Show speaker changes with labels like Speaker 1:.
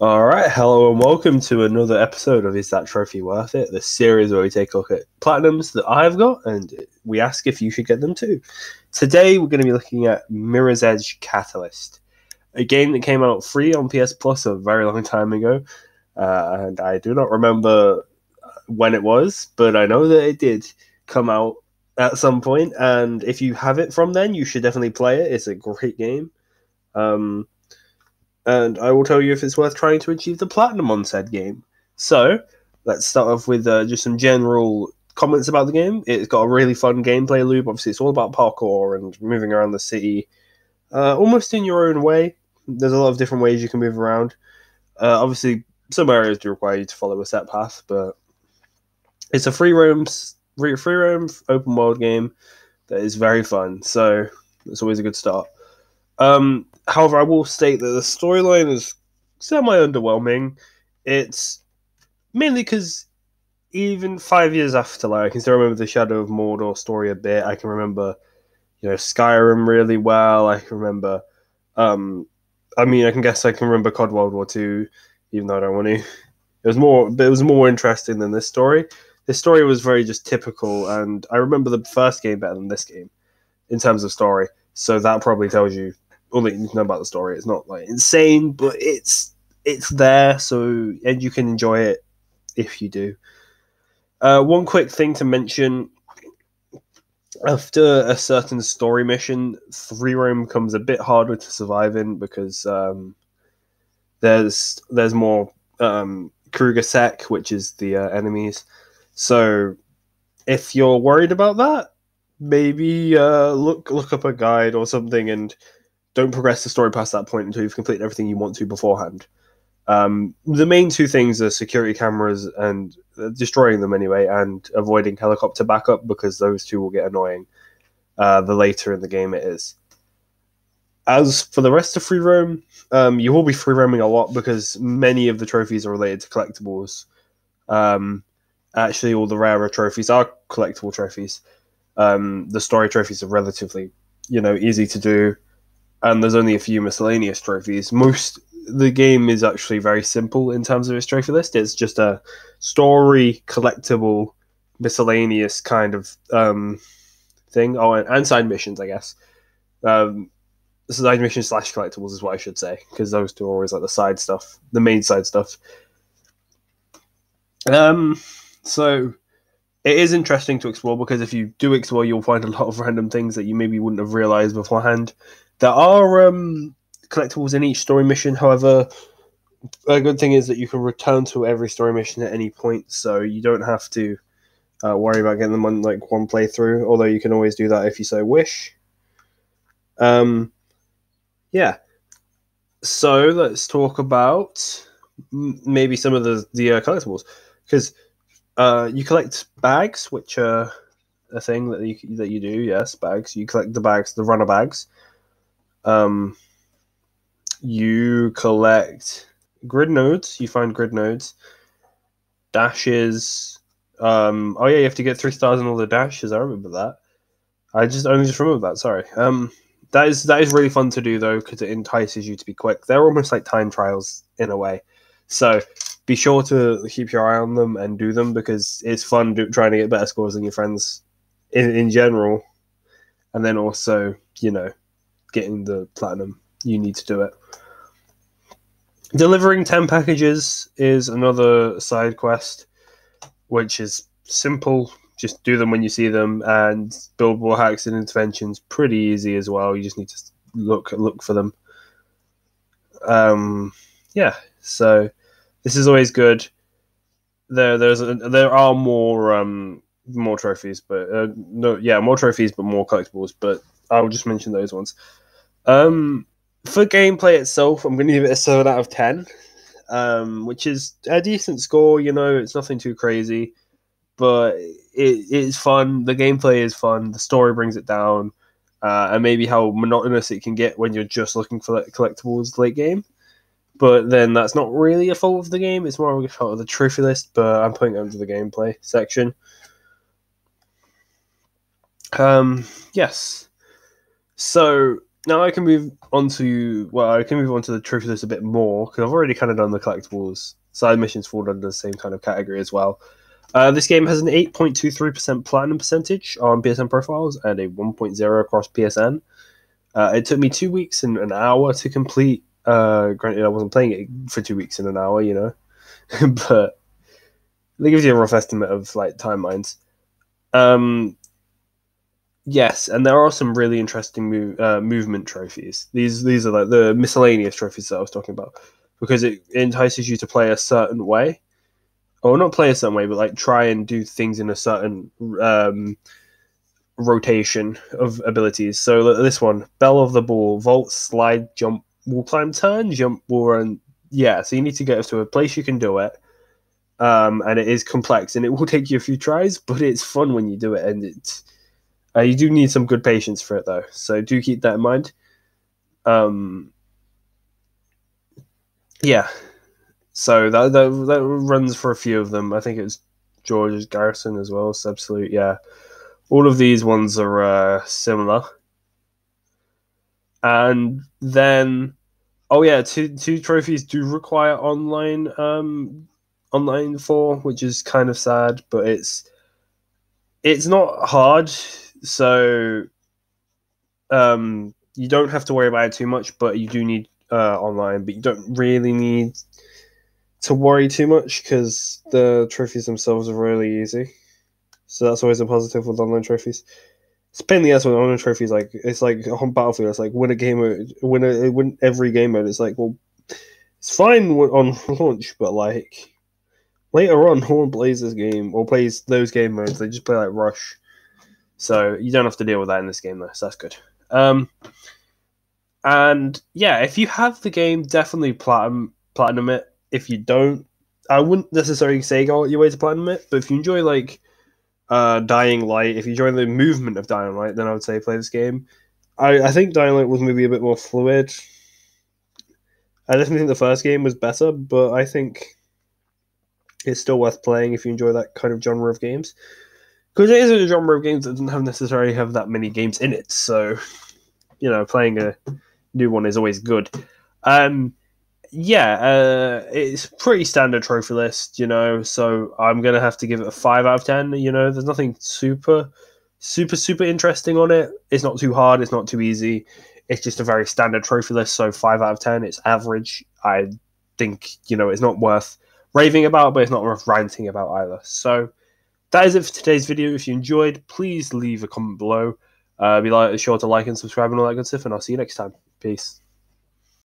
Speaker 1: Alright, hello and welcome to another episode of Is That Trophy Worth It? The series where we take a look at platinums that I've got and we ask if you should get them too. Today we're going to be looking at Mirror's Edge Catalyst, a game that came out free on PS Plus a very long time ago, and I do not remember when it was, but I know that it did come out at some point, and if you have it from then, you should definitely play it. It's a great game. Um, and I will tell you if it's worth trying to achieve the platinum on said game. So, let's start off with just some general comments about the game. It's got a really fun gameplay loop. Obviously, it's all about parkour and moving around the city, almost in your own way. There's a lot of different ways you can move around. Obviously, some areas do require you to follow a set path, but it's a free roam open world game that is very fun. So, it's always a good start. However, I will state that the storyline is semi-underwhelming. It's mainly because even 5 years after, I can still remember the Shadow of Mordor story a bit. I can remember, Skyrim really well. I can remember, I can remember COD World War II, even though I don't want to. It was more interesting than this story. This story was very just typical, and I remember the first game better than this game in terms of story. So that probably tells you all that you need to know about the story. It's not like insane, but it's there, so and you can enjoy it if you do. One quick thing to mention: after a certain story mission, free roam becomes a bit harder to survive in because there's more Kruger Sec, which is the enemies. So if you're worried about that, maybe look up a guide or something and don't progress the story past that point until you've completed everything you want to beforehand. The main two things are security cameras and destroying them anyway, and avoiding helicopter backup because those two will get annoying the later in the game it is. As for the rest of free roam, you will be free roaming a lot because many of the trophies are related to collectibles. Actually, all the rarer trophies are collectible trophies. The story trophies are relatively, easy to do, and there's only a few miscellaneous trophies. The game is actually very simple in terms of its trophy list. It's just a story collectible miscellaneous kind of thing. Oh, and side missions, I guess. Side missions / collectibles is what I should say, because those two are always like the side stuff, the main side stuff. So it is interesting to explore because if you do explore, you'll find a lot of random things that you maybe wouldn't have realized beforehand. There are collectibles in each story mission. However, a good thing is that you can return to every story mission at any point, so you don't have to worry about getting them on like one playthrough. Although you can always do that if you so wish. Yeah. So let's talk about maybe some of the collectibles, because you collect bags, which are a thing that you do. Yes, bags. You collect the bags, the runner bags. You collect grid nodes. You find grid nodes, dashes. Oh yeah, you have to get 3 stars in all the dashes. I remember that. I only just remember that. Sorry. That is really fun to do though, because it entices you to be quick. They're almost like time trials in a way. So be sure to keep your eye on them and do them, because it's fun trying to get better scores than your friends in general. And then also, getting the platinum, you need to do it. Delivering 10 packages is another side quest, which is simple. Just do them when you see them, and build wall hacks and interventions pretty easy as well. You just need to look for them. Yeah, so this is always good. There are more trophies, but more trophies, but more collectibles. But I'll just mention those ones. For gameplay itself, I'm going to give it a 7 out of 10, which is a decent score. It's nothing too crazy, but it's fun. The gameplay is fun. The story brings it down, and maybe how monotonous it can get when you're just looking for collectibles late game. But then that's not really a fault of the game. It's more of a fault of the trophy list, but I'm putting it under the gameplay section. Yes. So Now I can move on to the trophy list a bit more because I've already kind of done the collectibles. Side missions fall under the same kind of category as well. This game has an 8.23% platinum percentage on PSN profiles and a 1.0 across PSN. It took me 2 weeks and an hour to complete. Granted, I wasn't playing it for 2 weeks and an hour, you know, but it gives you a rough estimate of like timelines. Yes, and there are some really interesting movement trophies. These are like the miscellaneous trophies that I was talking about because it entices you to play a certain way, or not play a certain way, but like try and do things in a certain rotation of abilities. So this one, Bell of the Ball, vault, slide, jump, wall climb, turn, jump, wall run. Yeah, so you need to get to a place you can do it. And it is complex, and it will take you a few tries, but it's fun when you do it, and it's you do need some good patience for it, though. So do keep that in mind. Yeah. So that runs for a few of them. I think it's George's Garrison as well. So absolute, yeah. All of these ones are similar. And then, oh yeah, two trophies do require online for, which is kind of sad, but it's not hard. So you don't have to worry about it too much, but you do need online, but you don't really need to worry too much because the trophies themselves are really easy. So that's always a positive with online trophies. It's a pain in the ass with online trophies. Like it's like on Battlefield. It's like win a game mode, win every game mode. It's like, well, it's fine on launch, but like later on, no one plays this game or plays those game modes. They just play like Rush. So you don't have to deal with that in this game though. So that's good. And yeah, if you have the game, definitely platinum it. If you don't, I wouldn't necessarily say go out your way to platinum it. But if you enjoy like Dying Light, if you enjoy the movement of Dying Light, then I would say play this game. I think Dying Light was maybe a bit more fluid. I definitely think the first game was better, but I think it's still worth playing if you enjoy that kind of genre of games. Because it is a genre of games that doesn't necessarily have that many games in it, so you know, playing a new one is always good. It's pretty standard trophy list, you know, so I'm gonna have to give it a 5 out of 10. You know, there's nothing super interesting on it. It's not too hard, it's not too easy. It's just a very standard trophy list, so 5 out of 10. It's average. I think, you know, it's not worth raving about, but it's not worth ranting about either. So that is it for today's video. If you enjoyed, please leave a comment below. Be sure to like and subscribe and all that good stuff, and I'll see you next time. Peace.